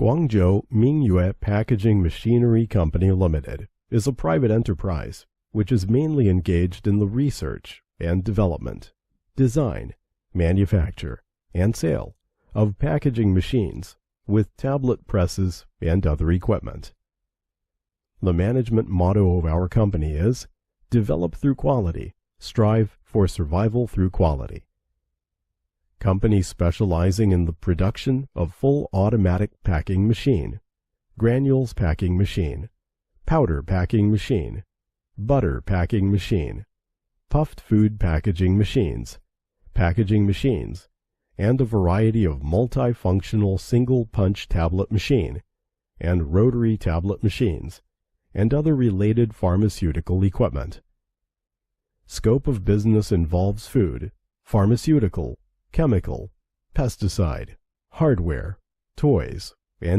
Guangzhou Mingyue Packaging Machinery Company Limited is a private enterprise which is mainly engaged in the research and development, design, manufacture, and sale of packaging machines with tablet presses and other equipment. The management motto of our company is, "Develop through quality, strive for survival through quality." Company specializing in the production of full automatic packing machine, granules packing machine, powder packing machine, butter packing machine, puffed food packaging machines, and a variety of multifunctional single-punch tablet machine, and rotary tablet machines, and other related pharmaceutical equipment. Scope of business involves food, pharmaceutical, chemical, pesticide, hardware, toys, and